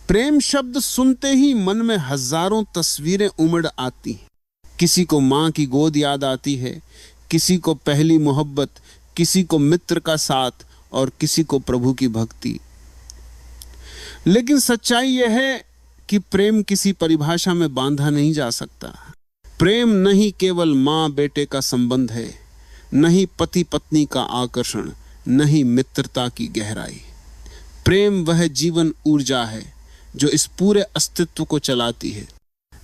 प्रेम शब्द सुनते ही मन में हजारों तस्वीरें उमड़ आती हैं। किसी को मां की गोद याद आती है, किसी को पहली मोहब्बत, किसी को मित्र का साथ और किसी को प्रभु की भक्ति। लेकिन सच्चाई यह है कि प्रेम किसी परिभाषा में बांधा नहीं जा सकता। प्रेम नहीं केवल मां बेटे का संबंध है, नहीं पति पत्नी का आकर्षण, नहीं मित्रता की गहराई। प्रेम वह जीवन ऊर्जा है जो इस पूरे अस्तित्व को चलाती है।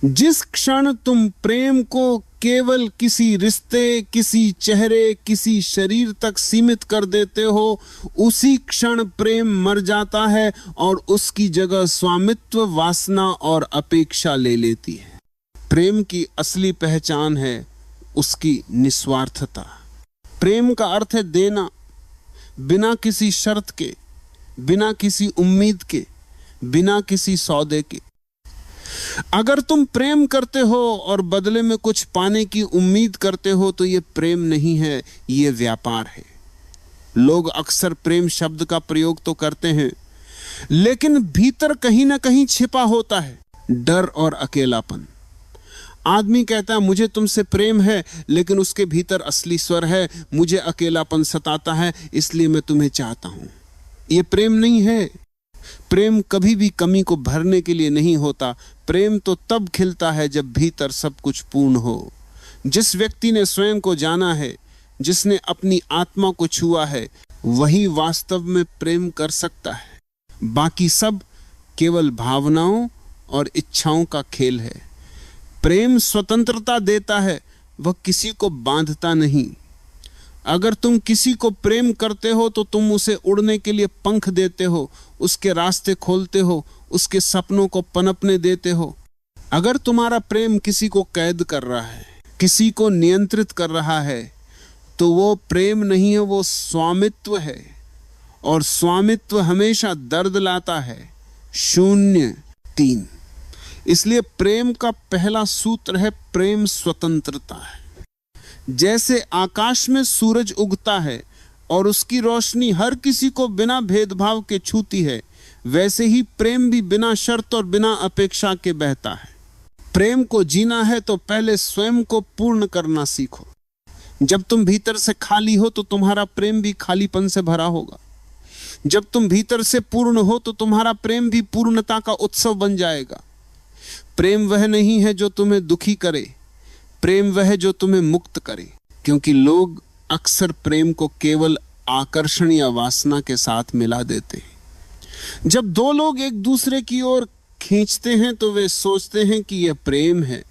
जिस क्षण तुम प्रेम को केवल किसी रिश्ते, किसी चेहरे, किसी शरीर तक सीमित कर देते हो, उसी क्षण प्रेम मर जाता है और उसकी जगह स्वामित्व, वासना और अपेक्षा ले लेती है। प्रेम की असली पहचान है उसकी निस्वार्थता। प्रेम का अर्थ है देना, बिना किसी शर्त के, बिना किसी उम्मीद के, बिना किसी सौदे के। अगर तुम प्रेम करते हो और बदले में कुछ पाने की उम्मीद करते हो तो यह प्रेम नहीं है, यह व्यापार है। लोग अक्सर प्रेम शब्द का प्रयोग तो करते हैं, लेकिन भीतर कहीं ना कहीं छिपा होता है डर और अकेलापन। आदमी कहता है मुझे तुमसे प्रेम है, लेकिन उसके भीतर असली स्वर है मुझे अकेलापन सताता है, इसलिए मैं तुम्हें चाहता हूं। यह प्रेम नहीं है। प्रेम कभी भी कमी को भरने के लिए नहीं होता। प्रेम तो तब खिलता है जब भीतर सब कुछ पूर्ण हो। जिस व्यक्ति ने स्वयं को जाना है, जिसने अपनी आत्मा को छुआ है, वही वास्तव में प्रेम कर सकता है। बाकी सब केवल भावनाओं और इच्छाओं का खेल है। प्रेम स्वतंत्रता देता है, वह किसी को बांधता नहीं। अगर तुम किसी को प्रेम करते हो तो तुम उसे उड़ने के लिए पंख देते हो, उसके रास्ते खोलते हो, उसके सपनों को पनपने देते हो। अगर तुम्हारा प्रेम किसी को कैद कर रहा है, किसी को नियंत्रित कर रहा है, तो वो प्रेम नहीं है, वो स्वामित्व है। और स्वामित्व हमेशा दर्द लाता है। 0-3। इसलिए प्रेम का पहला सूत्र है प्रेम स्वतंत्रता है। जैसे आकाश में सूरज उगता है और उसकी रोशनी हर किसी को बिना भेदभाव के छूती है, वैसे ही प्रेम भी बिना शर्त और बिना अपेक्षा के बहता है। प्रेम को जीना है तो पहले स्वयं को पूर्ण करना सीखो। जब तुम भीतर से खाली हो तो तुम्हारा प्रेम भी खालीपन से भरा होगा। जब तुम भीतर से पूर्ण हो तो तुम्हारा प्रेम भी पूर्णता का उत्सव बन जाएगा। प्रेम वह नहीं है जो तुम्हें दुखी करे, प्रेम वह है जो तुम्हें मुक्त करे। क्योंकि लोग अक्सर प्रेम को केवल आकर्षण या वासना के साथ मिला देते हैं। जब दो लोग एक दूसरे की ओर खींचते हैं तो वे सोचते हैं कि यह प्रेम है,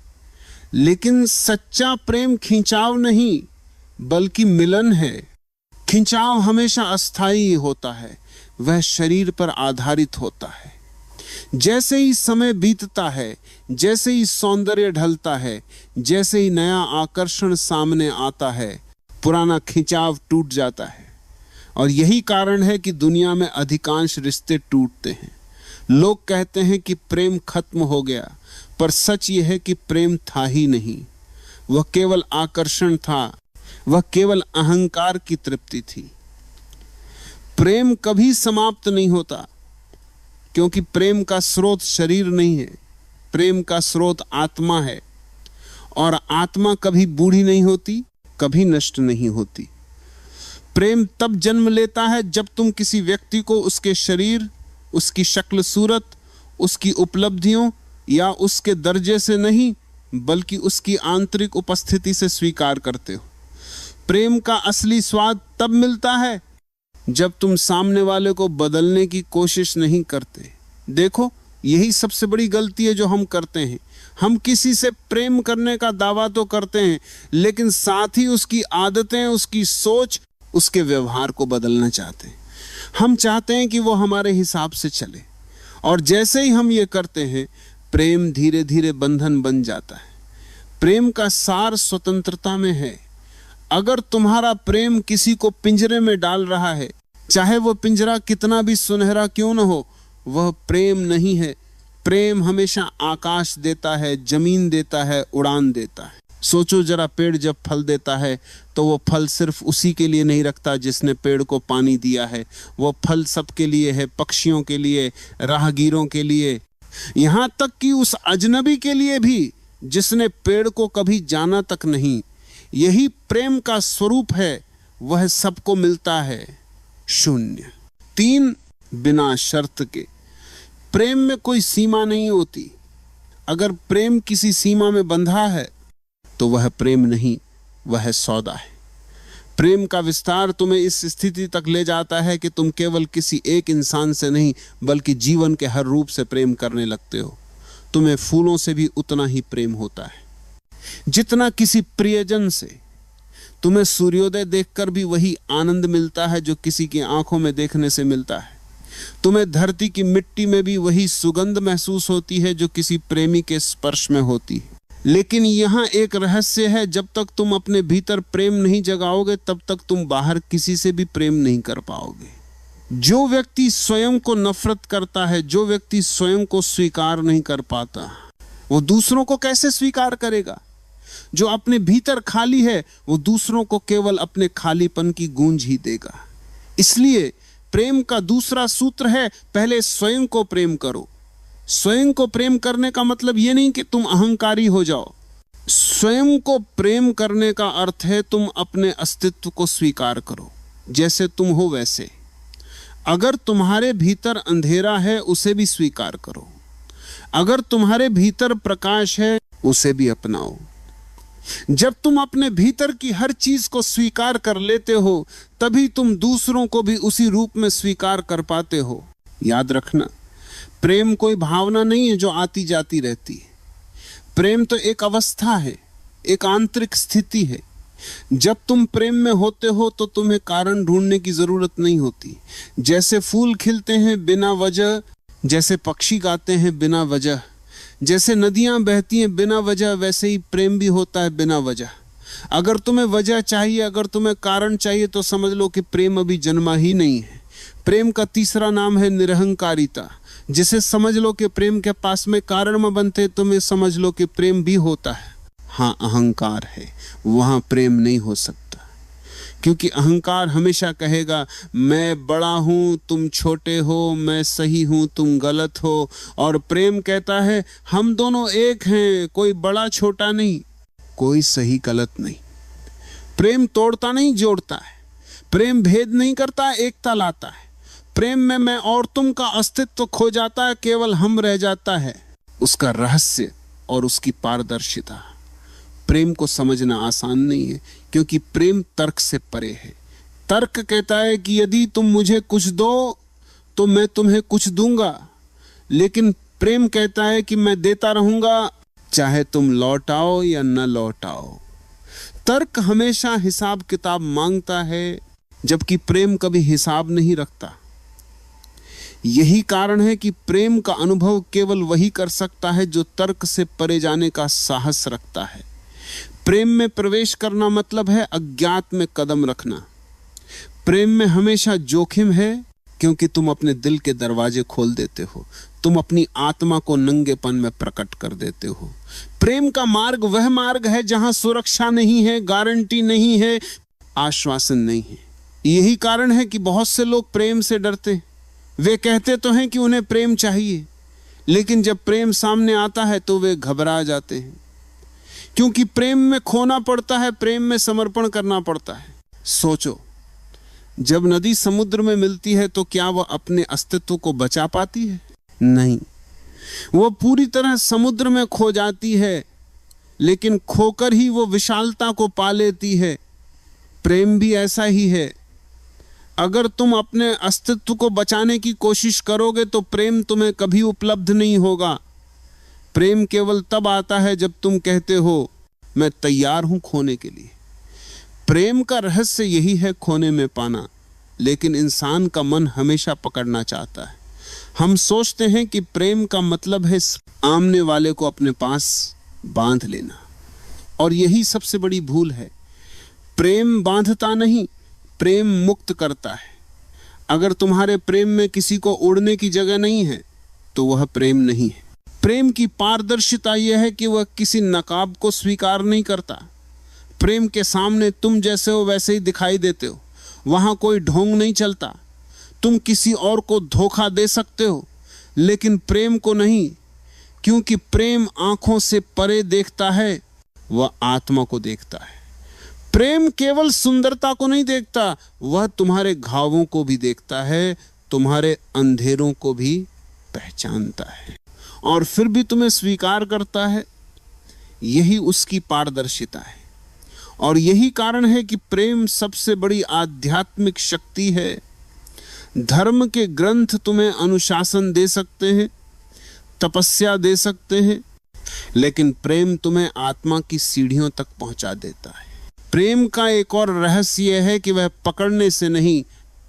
लेकिन सच्चा प्रेम खिंचाव नहीं बल्कि मिलन है। खिंचाव हमेशा अस्थायी होता है, वह शरीर पर आधारित होता है। जैसे ही समय बीतता है, जैसे ही सौंदर्य ढलता है, जैसे ही नया आकर्षण सामने आता है, पुराना खिंचाव टूट जाता है। और यही कारण है कि दुनिया में अधिकांश रिश्ते टूटते हैं। लोग कहते हैं कि प्रेम खत्म हो गया, पर सच यह है कि प्रेम था ही नहीं। वह केवल आकर्षण था, वह केवल अहंकार की तृप्ति थी। प्रेम कभी समाप्त नहीं होता, क्योंकि प्रेम का स्रोत शरीर नहीं है, प्रेम का स्रोत आत्मा है। और आत्मा कभी बूढ़ी नहीं होती, कभी नष्ट नहीं होती। प्रेम तब जन्म लेता है जब तुम किसी व्यक्ति को उसके शरीर, उसकी शक्ल सूरत, उसकी उपलब्धियों या उसके दर्जे से नहीं, बल्कि उसकी आंतरिक उपस्थिति से स्वीकार करते हो। प्रेम का असली स्वाद तब मिलता है जब तुम सामने वाले को बदलने की कोशिश नहीं करते। देखो, यही सबसे बड़ी गलती है जो हम करते हैं। हम किसी से प्रेम करने का दावा तो करते हैं, लेकिन साथ ही उसकी आदतें, उसकी सोच, उसके व्यवहार को बदलना चाहते हैं। हम चाहते हैं कि वो हमारे हिसाब से चले, और जैसे ही हम ये करते हैं, प्रेम धीरे धीरे बंधन बन जाता है। प्रेम का सार स्वतंत्रता में है। अगर तुम्हारा प्रेम किसी को पिंजरे में डाल रहा है, चाहे वो पिंजरा कितना भी सुनहरा क्यों न हो, वह प्रेम नहीं है। प्रेम हमेशा आकाश देता है, जमीन देता है, उड़ान देता है। सोचो जरा, पेड़ जब फल देता है तो वो फल सिर्फ उसी के लिए नहीं रखता जिसने पेड़ को पानी दिया है। वो फल सबके लिए है, पक्षियों के लिए, राहगीरों के लिए, यहां तक कि उस अजनबी के लिए भी जिसने पेड़ को कभी जाना तक नहीं। यही प्रेम का स्वरूप है, वह सबको मिलता है शून्य। 3, बिना शर्त के। प्रेम में कोई सीमा नहीं होती। अगर प्रेम किसी सीमा में बंधा है तो वह प्रेम नहीं, वह सौदा है। प्रेम का विस्तार तुम्हें इस स्थिति तक ले जाता है कि तुम केवल किसी एक इंसान से नहीं बल्कि जीवन के हर रूप से प्रेम करने लगते हो। तुम्हें फूलों से भी उतना ही प्रेम होता है जितना किसी प्रियजन से। तुम्हें सूर्योदय देखकर भी वही आनंद मिलता है जो किसी की आंखों में देखने से मिलता है। तुम्हें धरती की मिट्टी में भी वही सुगंध महसूस होती है जो किसी प्रेमी के स्पर्श में होती है। लेकिन यहां एक रहस्य है, जब तक तुम अपने भीतर प्रेम नहीं जगाओगे तब तक तुम बाहर किसी से भी प्रेम नहीं कर पाओगे। जो व्यक्ति स्वयं को नफरत करता है, जो व्यक्ति स्वयं को स्वीकार नहीं कर पाता, वो दूसरों को कैसे स्वीकार करेगा? जो अपने भीतर खाली है वो दूसरों को केवल अपने खालीपन की गूंज ही देगा। इसलिए प्रेम का दूसरा सूत्र है, पहले स्वयं को प्रेम करो। स्वयं को प्रेम करने का मतलब यह नहीं कि तुम अहंकारी हो जाओ। स्वयं को प्रेम करने का अर्थ है तुम अपने अस्तित्व को स्वीकार करो, जैसे तुम हो वैसे। अगर तुम्हारे भीतर अंधेरा है उसे भी स्वीकार करो, अगर तुम्हारे भीतर प्रकाश है उसे भी अपनाओ। जब तुम अपने भीतर की हर चीज को स्वीकार कर लेते हो तभी तुम दूसरों को भी उसी रूप में स्वीकार कर पाते हो। याद रखना, प्रेम कोई भावना नहीं है जो आती जाती रहती है। प्रेम तो एक अवस्था है, एक आंतरिक स्थिति है। जब तुम प्रेम में होते हो तो तुम्हें कारण ढूंढने की जरूरत नहीं होती। जैसे फूल खिलते हैं बिना वजह, जैसे पक्षी गाते हैं बिना वजह, जैसे नदियां बहती हैं बिना वजह, वैसे ही प्रेम भी होता है बिना वजह। अगर तुम्हें वजह चाहिए, अगर तुम्हें कारण चाहिए तो समझ लो कि प्रेम अभी जन्मा ही नहीं है। प्रेम का तीसरा नाम है निरहंकारिता। जिसे समझ लो कि प्रेम के पास में कारण में बनते, तुम्हें समझ लो कि प्रेम भी होता है। हाँ, अहंकार है, वहां प्रेम नहीं हो सकता, क्योंकि अहंकार हमेशा कहेगा मैं बड़ा हूं, तुम छोटे हो, मैं सही हूं, तुम गलत हो। और प्रेम कहता है हम दोनों एक हैं, कोई बड़ा छोटा नहीं, कोई सही गलत नहीं। प्रेम तोड़ता नहीं, जोड़ता है। प्रेम भेद नहीं करता, एकता लाता है। प्रेम में मैं और तुम का अस्तित्व खो जाता है, केवल हम रह जाता है। उसका रहस्य और उसकी पारदर्शिता। प्रेम को समझना आसान नहीं है, क्योंकि प्रेम तर्क से परे है। तर्क कहता है कि यदि तुम मुझे कुछ दो तो मैं तुम्हें कुछ दूंगा, लेकिन प्रेम कहता है कि मैं देता रहूंगा चाहे तुम लौटाओ या न लौटाओ। तर्क हमेशा हिसाब किताब मांगता है, जबकि प्रेम कभी हिसाब नहीं रखता। यही कारण है कि प्रेम का अनुभव केवल वही कर सकता है जो तर्क से परे जाने का साहस रखता है। प्रेम में प्रवेश करना मतलब है अज्ञात में कदम रखना। प्रेम में हमेशा जोखिम है, क्योंकि तुम अपने दिल के दरवाजे खोल देते हो, तुम अपनी आत्मा को नंगेपन में प्रकट कर देते हो। प्रेम का मार्ग वह मार्ग है जहां सुरक्षा नहीं है, गारंटी नहीं है, आश्वासन नहीं है। यही कारण है कि बहुत से लोग प्रेम से डरते। वे कहते तो हैं कि उन्हें प्रेम चाहिए, लेकिन जब प्रेम सामने आता है तो वे घबरा जाते हैं, क्योंकि प्रेम में खोना पड़ता है, प्रेम में समर्पण करना पड़ता है। सोचो, जब नदी समुद्र में मिलती है तो क्या वह अपने अस्तित्व को बचा पाती है? नहीं, वह पूरी तरह समुद्र में खो जाती है, लेकिन खोकर ही वो विशालता को पा लेती है। प्रेम भी ऐसा ही है। अगर तुम अपने अस्तित्व को बचाने की कोशिश करोगे तो प्रेम तुम्हें कभी उपलब्ध नहीं होगा। प्रेम केवल तब आता है जब तुम कहते हो मैं तैयार हूं खोने के लिए। प्रेम का रहस्य यही है, खोने में पाना, लेकिन इंसान का मन हमेशा पकड़ना चाहता है। हम सोचते हैं कि प्रेम का मतलब है सामने वाले को अपने पास बांध लेना, और यही सबसे बड़ी भूल है। प्रेम बांधता नहीं, प्रेम मुक्त करता है। अगर तुम्हारे प्रेम में किसी को उड़ने की जगह नहीं है तो वह प्रेम नहीं है। प्रेम की पारदर्शिता यह है कि वह किसी नकाब को स्वीकार नहीं करता। प्रेम के सामने तुम जैसे हो वैसे ही दिखाई देते हो, वहां कोई ढोंग नहीं चलता। तुम किसी और को धोखा दे सकते हो लेकिन प्रेम को नहीं, क्योंकि प्रेम आंखों से परे देखता है, वह आत्मा को देखता है। प्रेम केवल सुंदरता को नहीं देखता, वह तुम्हारे घावों को भी देखता है, तुम्हारे अंधेरों को भी पहचानता है और फिर भी तुम्हें स्वीकार करता है। यही उसकी पारदर्शिता है और यही कारण है कि प्रेम सबसे बड़ी आध्यात्मिक शक्ति है। धर्म के ग्रंथ तुम्हें अनुशासन दे सकते हैं, तपस्या दे सकते हैं, लेकिन प्रेम तुम्हें आत्मा की सीढ़ियों तक पहुंचा देता है। प्रेम का एक और रहस्य यह है कि वह पकड़ने से नहीं,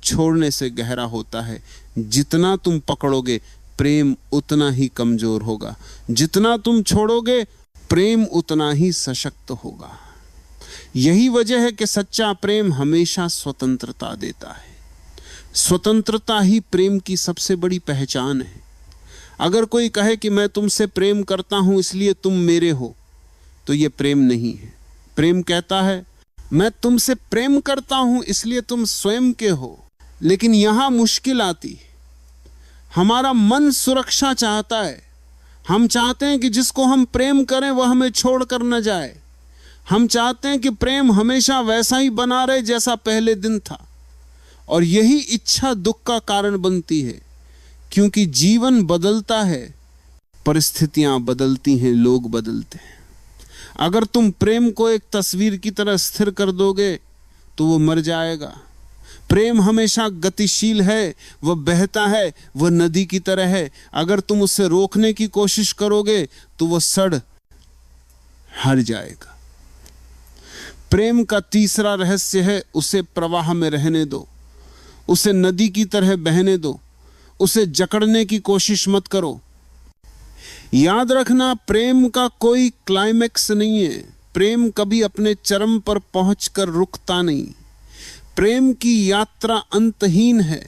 छोड़ने से गहरा होता है। जितना तुम पकड़ोगे प्रेम उतना ही कमजोर होगा, जितना तुम छोड़ोगे प्रेम उतना ही सशक्त होगा। यही वजह है कि सच्चा प्रेम हमेशा स्वतंत्रता देता है। स्वतंत्रता ही प्रेम की सबसे बड़ी पहचान है। अगर कोई कहे कि मैं तुमसे प्रेम करता हूं इसलिए तुम मेरे हो, तो यह प्रेम नहीं है। प्रेम कहता है मैं तुमसे प्रेम करता हूं इसलिए तुम स्वयं के हो। लेकिन यहां मुश्किल आती है। हमारा मन सुरक्षा चाहता है। हम चाहते हैं कि जिसको हम प्रेम करें वह हमें छोड़कर न जाए। हम चाहते हैं कि प्रेम हमेशा वैसा ही बना रहे जैसा पहले दिन था, और यही इच्छा दुख का कारण बनती है, क्योंकि जीवन बदलता है, परिस्थितियां बदलती हैं, लोग बदलते हैं। अगर तुम प्रेम को एक तस्वीर की तरह स्थिर कर दोगे तो वो मर जाएगा। प्रेम हमेशा गतिशील है, वह बहता है, वह नदी की तरह है। अगर तुम उसे रोकने की कोशिश करोगे तो वह सड़ हार जाएगा। प्रेम का तीसरा रहस्य है उसे प्रवाह में रहने दो, उसे नदी की तरह बहने दो, उसे जकड़ने की कोशिश मत करो। याद रखना, प्रेम का कोई क्लाइमैक्स नहीं है। प्रेम कभी अपने चरम पर पहुंचकर रुकता नहीं। प्रेम की यात्रा अंतहीन है।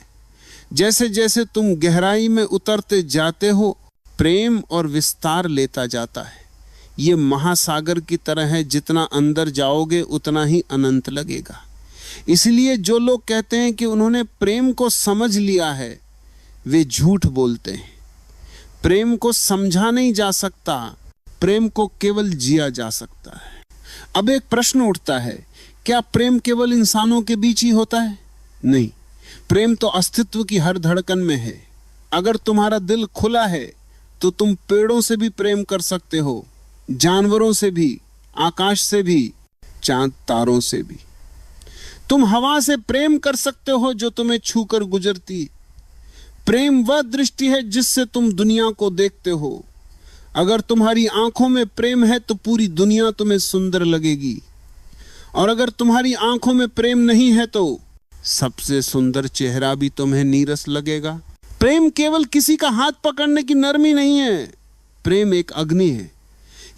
जैसे जैसे तुम गहराई में उतरते जाते हो, प्रेम और विस्तार लेता जाता है। यह महासागर की तरह है, जितना अंदर जाओगे उतना ही अनंत लगेगा। इसलिए जो लोग कहते हैं कि उन्होंने प्रेम को समझ लिया है, वे झूठ बोलते हैं। प्रेम को समझा नहीं जा सकता, प्रेम को केवल जिया जा सकता है। अब एक प्रश्न उठता है, क्या प्रेम केवल इंसानों के बीच ही होता है? नहीं, प्रेम तो अस्तित्व की हर धड़कन में है। अगर तुम्हारा दिल खुला है तो तुम पेड़ों से भी प्रेम कर सकते हो, जानवरों से भी, आकाश से भी, चांद तारों से भी। तुम हवा से प्रेम कर सकते हो जो तुम्हें छूकर गुजरती। प्रेम वह दृष्टि है जिससे तुम दुनिया को देखते हो। अगर तुम्हारी आंखों में प्रेम है तो पूरी दुनिया तुम्हें सुंदर लगेगी, और अगर तुम्हारी आंखों में प्रेम नहीं है तो सबसे सुंदर चेहरा भी तुम्हें नीरस लगेगा। प्रेम केवल किसी का हाथ पकड़ने की नरमी नहीं है। प्रेम एक अग्नि है।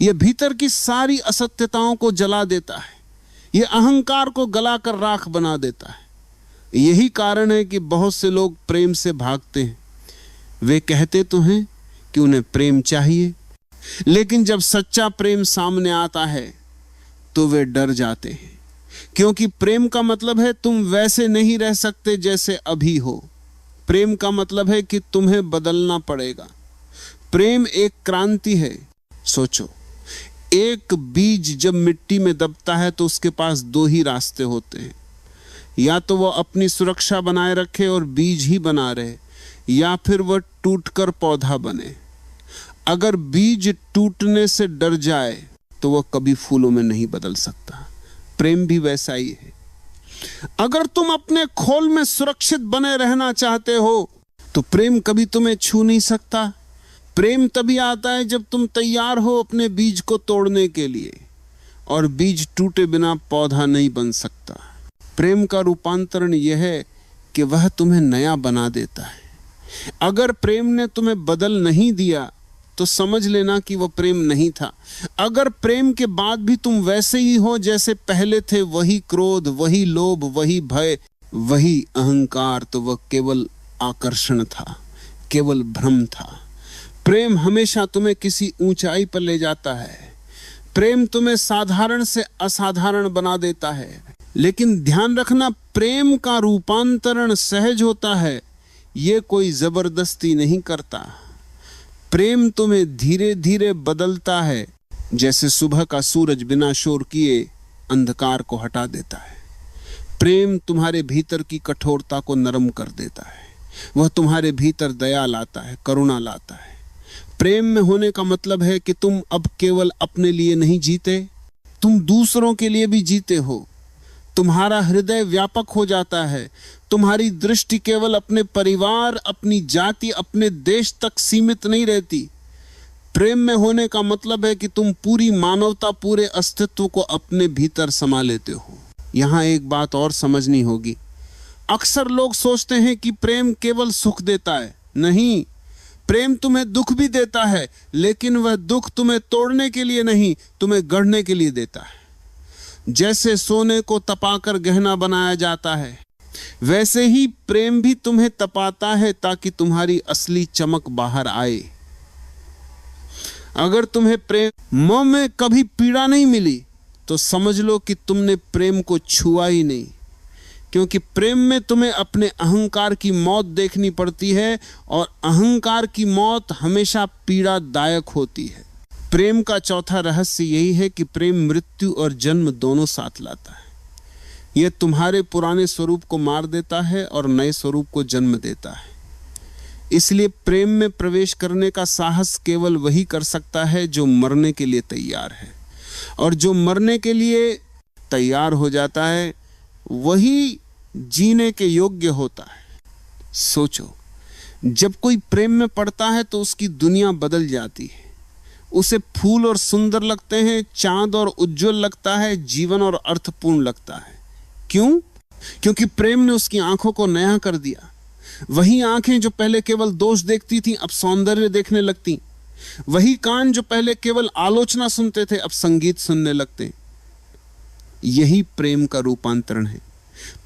यह भीतर की सारी असत्यताओं को जला देता है। यह अहंकार को गलाकर राख बना देता है। यही कारण है कि बहुत से लोग प्रेम से भागते हैं। वे कहते तो हैं कि उन्हें प्रेम चाहिए, लेकिन जब सच्चा प्रेम सामने आता है तो वे डर जाते हैं, क्योंकि प्रेम का मतलब है तुम वैसे नहीं रह सकते जैसे अभी हो। प्रेम का मतलब है कि तुम्हें बदलना पड़ेगा। प्रेम एक क्रांति है। सोचो, एक बीज जब मिट्टी में दबता है तो उसके पास दो ही रास्ते होते हैं। या तो वह अपनी सुरक्षा बनाए रखे और बीज ही बना रहे, या फिर वह टूटकर पौधा बने। अगर बीज टूटने से डर जाए तो वह कभी फूलों में नहीं बदल सकता। प्रेम भी वैसा ही है। अगर तुम अपने खोल में सुरक्षित बने रहना चाहते हो तो प्रेम कभी तुम्हें छू नहीं सकता। प्रेम तभी आता है जब तुम तैयार हो अपने बीज को तोड़ने के लिए, और बीज टूटे बिना पौधा नहीं बन सकता। प्रेम का रूपांतरण यह है कि वह तुम्हें नया बना देता है। अगर प्रेम ने तुम्हें बदल नहीं दिया तो समझ लेना कि वह प्रेम नहीं था। अगर प्रेम के बाद भी तुम वैसे ही हो जैसे पहले थे, वही क्रोध, वही लोभ, वही भय, वही अहंकार, तो वह केवल आकर्षण था, केवल भ्रम था। प्रेम हमेशा तुम्हें किसी ऊंचाई पर ले जाता है। प्रेम तुम्हें साधारण से असाधारण बना देता है। लेकिन ध्यान रखना, प्रेम का रूपांतरण सहज होता है, यह कोई जबरदस्ती नहीं करता। प्रेम तुम्हें धीरे धीरे बदलता है, जैसे सुबह का सूरज बिना शोर किए अंधकार को हटा देता है। प्रेम तुम्हारे भीतर की कठोरता को नरम कर देता है। वह तुम्हारे भीतर दया लाता है, करुणा लाता है। प्रेम में होने का मतलब है कि तुम अब केवल अपने लिए नहीं जीते, तुम दूसरों के लिए भी जीते हो। तुम्हारा हृदय व्यापक हो जाता है। तुम्हारी दृष्टि केवल अपने परिवार, अपनी जाति, अपने देश तक सीमित नहीं रहती। प्रेम में होने का मतलब है कि तुम पूरी मानवता, पूरे अस्तित्व को अपने भीतर समा लेते हो। यहां एक बात और समझनी होगी। अक्सर लोग सोचते हैं कि प्रेम केवल सुख देता है। नहीं, प्रेम तुम्हें दुख भी देता है, लेकिन वह दुख तुम्हें तोड़ने के लिए नहीं, तुम्हें गढ़ने के लिए देता है। जैसे सोने को तपाकर गहना बनाया जाता है, वैसे ही प्रेम भी तुम्हें तपाता है ताकि तुम्हारी असली चमक बाहर आए। अगर तुम्हें प्रेम में कभी पीड़ा नहीं मिली तो समझ लो कि तुमने प्रेम को छुआ ही नहीं, क्योंकि प्रेम में तुम्हें अपने अहंकार की मौत देखनी पड़ती है, और अहंकार की मौत हमेशा पीड़ादायक होती है। प्रेम का चौथा रहस्य यही है कि प्रेम मृत्यु और जन्म दोनों साथ लाता है। यह तुम्हारे पुराने स्वरूप को मार देता है और नए स्वरूप को जन्म देता है। इसलिए प्रेम में प्रवेश करने का साहस केवल वही कर सकता है जो मरने के लिए तैयार है, और जो मरने के लिए तैयार हो जाता है वही जीने के योग्य होता है। सोचो, जब कोई प्रेम में पड़ता है तो उसकी दुनिया बदल जाती है। उसे फूल और सुंदर लगते हैं, चांद और उज्जवल लगता है, जीवन और अर्थपूर्ण लगता है। क्यों? क्योंकि प्रेम ने उसकी आंखों को नया कर दिया। वही आंखें जो पहले केवल दोष देखती थीं, अब सौंदर्य देखने लगती। वही कान जो पहले केवल आलोचना सुनते थे, अब संगीत सुनने लगते। यही प्रेम का रूपांतरण है।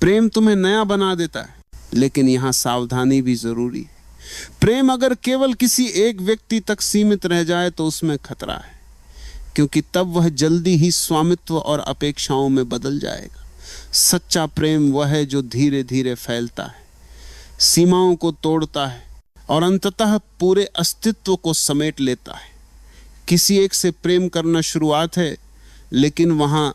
प्रेम तुम्हें नया बना देता है, लेकिन यहां सावधानी भी जरूरी है। प्रेम अगर केवल किसी एक व्यक्ति तक सीमित रह जाए तो उसमें खतरा है, क्योंकि तब वह जल्दी ही स्वामित्व और अपेक्षाओं में बदल जाएगा। सच्चा प्रेम वह है जो धीरे धीरे फैलता है, सीमाओं को तोड़ता है और अंततः पूरे अस्तित्व को समेट लेता है। किसी एक से प्रेम करना शुरुआत है, लेकिन वहां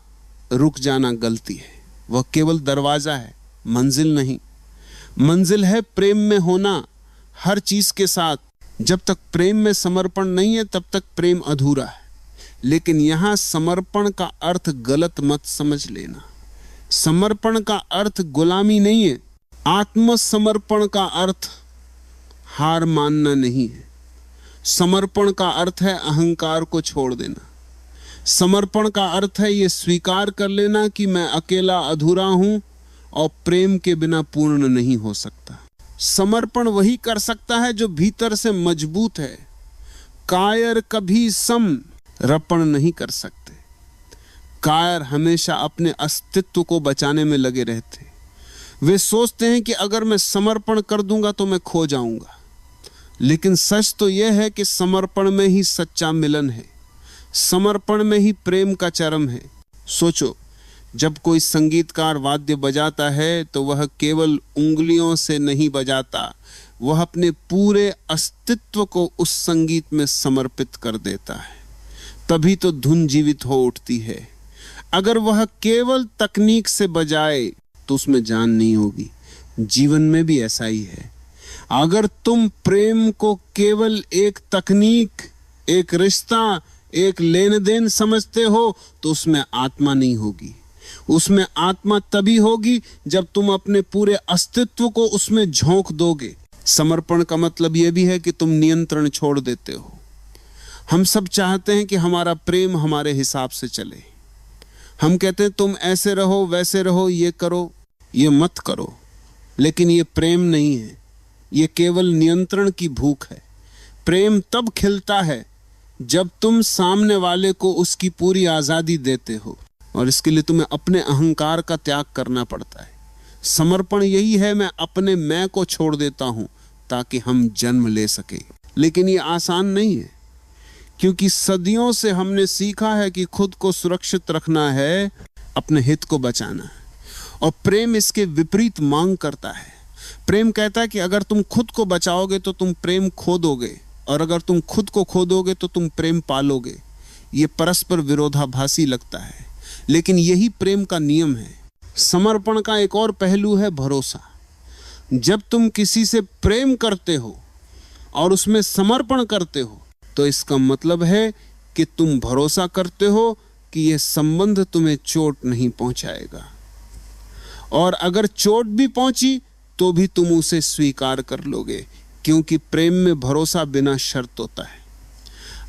रुक जाना गलती है। वह केवल दरवाजा है, मंजिल नहीं। मंजिल है प्रेम में होना, हर चीज के साथ। जब तक प्रेम में समर्पण नहीं है तब तक प्रेम अधूरा है। लेकिन यहां समर्पण का अर्थ गलत मत समझ लेना। समर्पण का अर्थ गुलामी नहीं है। आत्मसमर्पण का अर्थ हार मानना नहीं है। समर्पण का अर्थ है अहंकार को छोड़ देना। समर्पण का अर्थ है यह स्वीकार कर लेना कि मैं अकेला अधूरा हूं और प्रेम के बिना पूर्ण नहीं हो सकता। समर्पण वही कर सकता है जो भीतर से मजबूत है। कायर कभी समर्पण नहीं कर सकते। कायर हमेशा अपने अस्तित्व को बचाने में लगे रहते। वे सोचते हैं कि अगर मैं समर्पण कर दूंगा तो मैं खो जाऊंगा। लेकिन सच तो यह है कि समर्पण में ही सच्चा मिलन है। समर्पण में ही प्रेम का चरम है। सोचो, जब कोई संगीतकार वाद्य बजाता है तो वह केवल उंगलियों से नहीं बजाता, वह अपने पूरे अस्तित्व को उस संगीत में समर्पित कर देता है। तभी तो धुन जीवित हो उठती है। अगर वह केवल तकनीक से बजाए तो उसमें जान नहीं होगी। जीवन में भी ऐसा ही है। अगर तुम प्रेम को केवल एक तकनीक, एक रिश्ता, एक लेन देन समझते हो तो उसमें आत्मा नहीं होगी। उसमें आत्मा तभी होगी जब तुम अपने पूरे अस्तित्व को उसमें झोंक दोगे। समर्पण का मतलब यह भी है कि तुम नियंत्रण छोड़ देते हो। हम सब चाहते हैं कि हमारा प्रेम हमारे हिसाब से चले। हम कहते हैं तुम ऐसे रहो, वैसे रहो, ये करो, ये मत करो। लेकिन ये प्रेम नहीं है, ये केवल नियंत्रण की भूख है। प्रेम तब खिलता है जब तुम सामने वाले को उसकी पूरी आजादी देते हो, और इसके लिए तुम्हें अपने अहंकार का त्याग करना पड़ता है। समर्पण यही है, मैं अपने मैं को छोड़ देता हूं ताकि हम जन्म ले सके। लेकिन ये आसान नहीं है, क्योंकि सदियों से हमने सीखा है कि खुद को सुरक्षित रखना है, अपने हित को बचाना है। और प्रेम इसके विपरीत मांग करता है। प्रेम कहता है कि अगर तुम खुद को बचाओगे तो तुम प्रेम खो दोगे, और अगर तुम खुद को खो दोगे तो तुम प्रेम पालोगे। ये परस्पर विरोधाभासी लगता है, लेकिन यही प्रेम का नियम है। समर्पण का एक और पहलू है भरोसा। जब तुम किसी से प्रेम करते हो और उसमें समर्पण करते हो, तो इसका मतलब है कि तुम भरोसा करते हो कि यह संबंध तुम्हें चोट नहीं पहुंचाएगा, और अगर चोट भी पहुंची तो भी तुम उसे स्वीकार कर लोगे, क्योंकि प्रेम में भरोसा बिना शर्त होता है।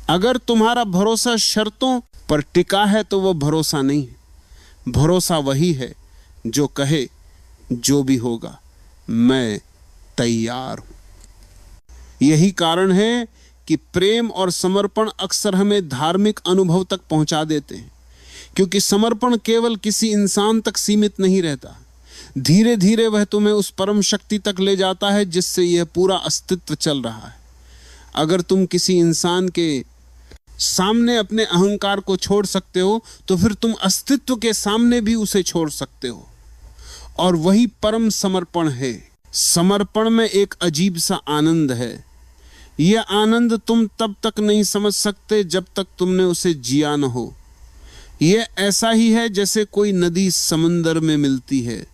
अगर तुम्हारा भरोसा शर्तों पर टिका है तो वह भरोसा नहीं है। भरोसा वही है जो कहे जो भी होगा मैं तैयार हूं। यही कारण है कि प्रेम और समर्पण अक्सर हमें धार्मिक अनुभव तक पहुंचा देते हैं, क्योंकि समर्पण केवल किसी इंसान तक सीमित नहीं रहता। धीरे धीरे वह तुम्हें उस परम शक्ति तक ले जाता है जिससे यह पूरा अस्तित्व चल रहा है। अगर तुम किसी इंसान के सामने अपने अहंकार को छोड़ सकते हो, तो फिर तुम अस्तित्व के सामने भी उसे छोड़ सकते हो, और वही परम समर्पण है। समर्पण में एक अजीब सा आनंद है। यह आनंद तुम तब तक नहीं समझ सकते जब तक तुमने उसे जिया न हो। यह ऐसा ही है जैसे कोई नदी समंदर में मिलती है।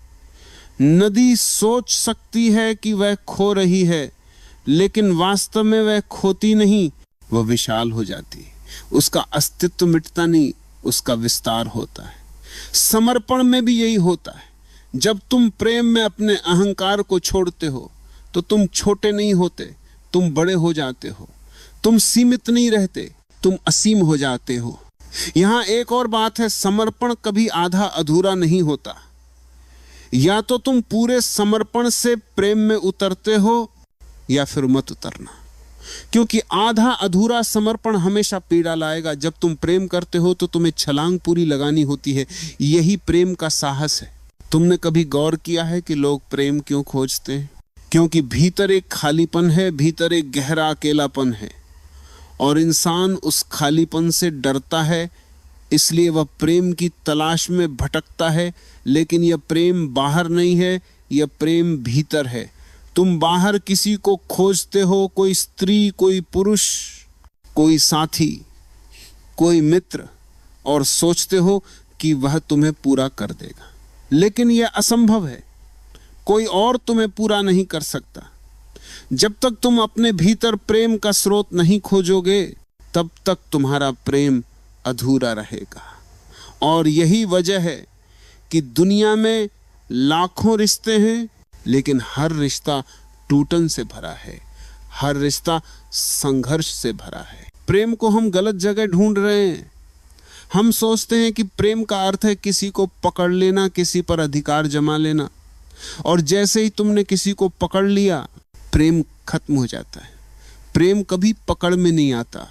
नदी सोच सकती है कि वह खो रही है, लेकिन वास्तव में वह खोती नहीं, वह विशाल हो जाती है। उसका अस्तित्व मिटता नहीं, उसका विस्तार होता है। समर्पण में भी यही होता है। जब तुम प्रेम में अपने अहंकार को छोड़ते हो तो तुम छोटे नहीं होते, तुम बड़े हो जाते हो। तुम सीमित नहीं रहते, तुम असीम हो जाते हो। यहां एक और बात है, समर्पण कभी आधा अधूरा नहीं होता। या तो तुम पूरे समर्पण से प्रेम में उतरते हो या फिर मत उतरना, क्योंकि आधा अधूरा समर्पण हमेशा पीड़ा लाएगा। जब तुम प्रेम करते हो तो तुम्हें छलांग पूरी लगानी होती है। यही प्रेम का साहस है। तुमने कभी गौर किया है कि लोग प्रेम क्यों खोजते हैं? क्योंकि भीतर एक खालीपन है, भीतर एक गहरा अकेलापन है, और इंसान उस खालीपन से डरता है, इसलिए वह प्रेम की तलाश में भटकता है। लेकिन यह प्रेम बाहर नहीं है, यह प्रेम भीतर है। तुम बाहर किसी को खोजते हो, कोई स्त्री, कोई पुरुष, कोई साथी, कोई मित्र, और सोचते हो कि वह तुम्हें पूरा कर देगा, लेकिन यह असंभव है। कोई और तुम्हें पूरा नहीं कर सकता। जब तक तुम अपने भीतर प्रेम का स्रोत नहीं खोजोगे, तब तक तुम्हारा प्रेम अधूरा रहेगा। और यही वजह है कि दुनिया में लाखों रिश्ते हैं, लेकिन हर रिश्ता टूटन से भरा है, हर रिश्ता संघर्ष से भरा है। प्रेम को हम गलत जगह ढूंढ रहे हैं। हम सोचते हैं कि प्रेम का अर्थ है किसी को पकड़ लेना, किसी पर अधिकार जमा लेना, और जैसे ही तुमने किसी को पकड़ लिया, प्रेम खत्म हो जाता है। प्रेम कभी पकड़ में नहीं आता।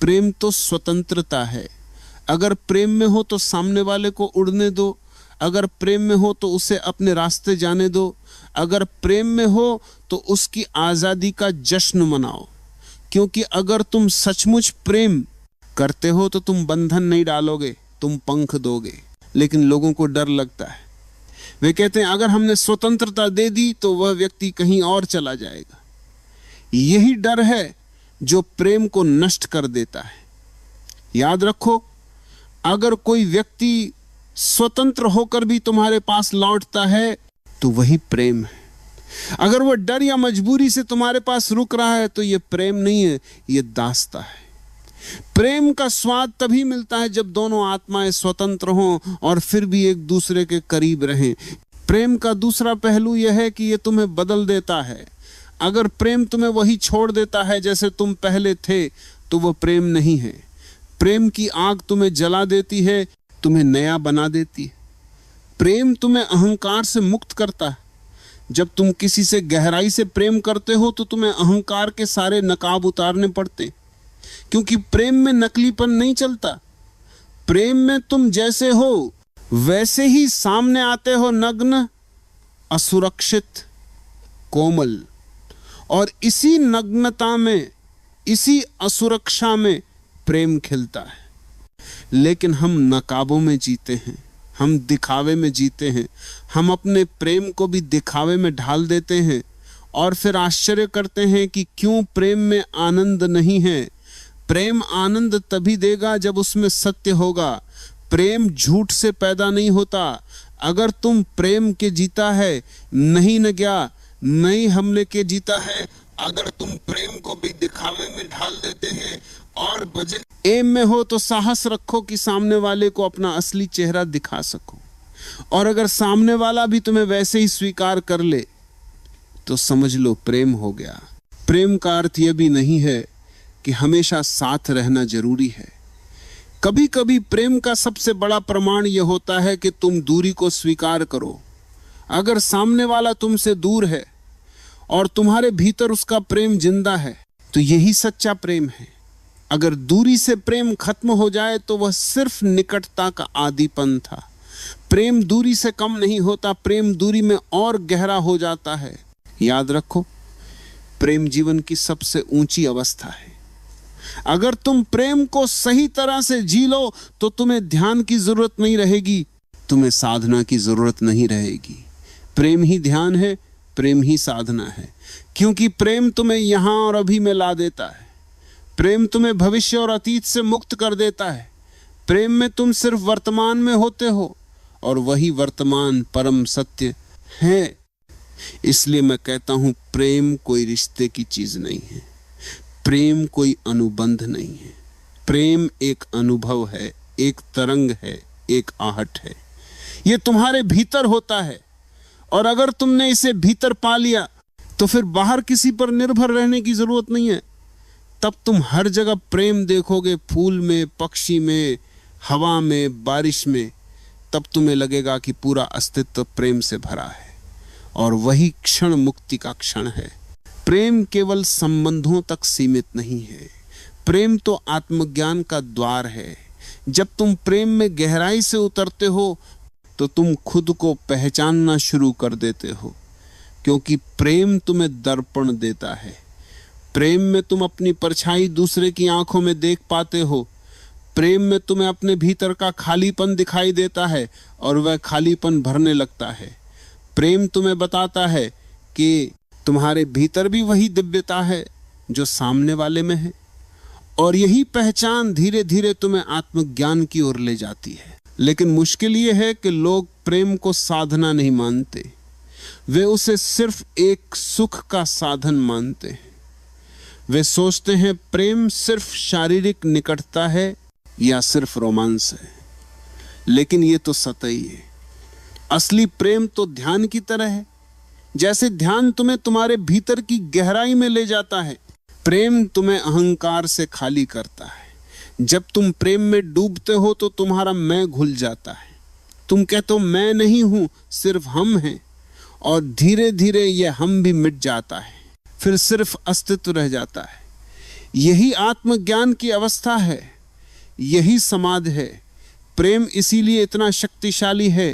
प्रेम तो स्वतंत्रता है। अगर प्रेम में हो तो सामने वाले को उड़ने दो, अगर प्रेम में हो तो उसे अपने रास्ते जाने दो, अगर प्रेम में हो तो उसकी आजादी का जश्न मनाओ। क्योंकि अगर तुम सचमुच प्रेम करते हो तो तुम बंधन नहीं डालोगे, तुम पंख दोगे। लेकिन लोगों को डर लगता है। वे कहते हैं अगर हमने स्वतंत्रता दे दी तो वह व्यक्ति कहीं और चला जाएगा। यही डर है जो प्रेम को नष्ट कर देता है। याद रखो, अगर कोई व्यक्ति स्वतंत्र होकर भी तुम्हारे पास लौटता है तो वही प्रेम है। अगर वह डर या मजबूरी से तुम्हारे पास रुक रहा है तो यह प्रेम नहीं है, यह दास्ता है। प्रेम का स्वाद तभी मिलता है जब दोनों आत्माएं स्वतंत्र हों और फिर भी एक दूसरे के करीब रहें। प्रेम का दूसरा पहलू यह है कि यह तुम्हें बदल देता है। अगर प्रेम तुम्हें वही छोड़ देता है जैसे तुम पहले थे, तो वह प्रेम नहीं है। प्रेम की आग तुम्हें जला देती है, तुम्हें नया बना देती है। प्रेम तुम्हें अहंकार से मुक्त करता है। जब तुम किसी से गहराई से प्रेम करते हो तो तुम्हें अहंकार के सारे नकाब उतारने पड़ते, क्योंकि प्रेम में नकलीपन नहीं चलता। प्रेम में तुम जैसे हो वैसे ही सामने आते हो, नग्न, असुरक्षित, कोमल। और इसी नग्नता में इसी असुरक्षा में प्रेम खिलता है। लेकिन हम नकाबों में जीते हैं, हम दिखावे में जीते हैं, हम अपने प्रेम को भी दिखावे में ढाल देते हैं और फिर आश्चर्य करते हैं कि क्यों प्रेम में आनंद नहीं है। प्रेम आनंद तभी देगा जब उसमें सत्य होगा। प्रेम झूठ से पैदा नहीं होता। अगर तुम प्रेम के जीता है, नहीं न गया, नहीं हमले के जीता है, अगर तुम प्रेम को भी दिखावे में ढाल देते हैं और बजे एम में हो, तो साहस रखो कि सामने वाले को अपना असली चेहरा दिखा सको। और अगर सामने वाला भी तुम्हें वैसे ही स्वीकार कर ले तो समझ लो प्रेम हो गया। प्रेम का अर्थ यह भी नहीं है कि हमेशा साथ रहना जरूरी है। कभी कभी प्रेम का सबसे बड़ा प्रमाण यह होता है कि तुम दूरी को स्वीकार करो। अगर सामने वाला तुमसे दूर है और तुम्हारे भीतर उसका प्रेम जिंदा है तो यही सच्चा प्रेम है। अगर दूरी से प्रेम खत्म हो जाए तो वह सिर्फ निकटता का आदीपन था। प्रेम दूरी से कम नहीं होता, प्रेम दूरी में और गहरा हो जाता है। याद रखो, प्रेम जीवन की सबसे ऊंची अवस्था है। अगर तुम प्रेम को सही तरह से जी लो तो तुम्हें ध्यान की जरूरत नहीं रहेगी, तुम्हें साधना की जरूरत नहीं रहेगी। प्रेम ही ध्यान है, प्रेम ही साधना है, क्योंकि प्रेम तुम्हें यहां और अभी में ला देता है। प्रेम तुम्हें भविष्य और अतीत से मुक्त कर देता है। प्रेम में तुम सिर्फ वर्तमान में होते हो और वही वर्तमान परम सत्य है। इसलिए मैं कहता हूं, प्रेम कोई रिश्ते की चीज नहीं है, प्रेम कोई अनुबंध नहीं है। प्रेम एक अनुभव है, एक तरंग है, एक आहट है। यह तुम्हारे भीतर होता है और अगर तुमने इसे भीतर पा लिया तो फिर बाहर किसी पर निर्भर रहने की जरूरत नहीं है। तब तुम हर जगह प्रेम देखोगे, फूल में, पक्षी में, हवा में, बारिश में। तब तुम्हें लगेगा कि पूरा अस्तित्व प्रेम से भरा है और वही क्षण मुक्ति का क्षण है। प्रेम केवल संबंधों तक सीमित नहीं है, प्रेम तो आत्मज्ञान का द्वार है। जब तुम प्रेम में गहराई से उतरते हो तो तुम खुद को पहचानना शुरू कर देते हो, क्योंकि प्रेम तुम्हें दर्पण देता है। प्रेम में तुम अपनी परछाई दूसरे की आंखों में देख पाते हो। प्रेम में तुम्हें अपने भीतर का खालीपन दिखाई देता है और वह खालीपन भरने लगता है। प्रेम तुम्हें बताता है कि तुम्हारे भीतर भी वही दिव्यता है जो सामने वाले में है, और यही पहचान धीरे धीरे तुम्हें आत्मज्ञान की ओर ले जाती है। लेकिन मुश्किल यह है कि लोग प्रेम को साधना नहीं मानते, वे उसे सिर्फ एक सुख का साधन मानते हैं। वे सोचते हैं प्रेम सिर्फ शारीरिक निकटता है या सिर्फ रोमांस है, लेकिन ये तो सतही है। असली प्रेम तो ध्यान की तरह है। जैसे ध्यान तुम्हें तुम्हारे भीतर की गहराई में ले जाता है, प्रेम तुम्हें अहंकार से खाली करता है। जब तुम प्रेम में डूबते हो तो तुम्हारा मैं घुल जाता है। तुम कहते हो मैं नहीं हूं, सिर्फ हम हैं, और धीरे धीरे यह हम भी मिट जाता है, फिर सिर्फ अस्तित्व रह जाता है। यही आत्मज्ञान की अवस्था है, यही समाधि है। प्रेम इसीलिए इतना शक्तिशाली है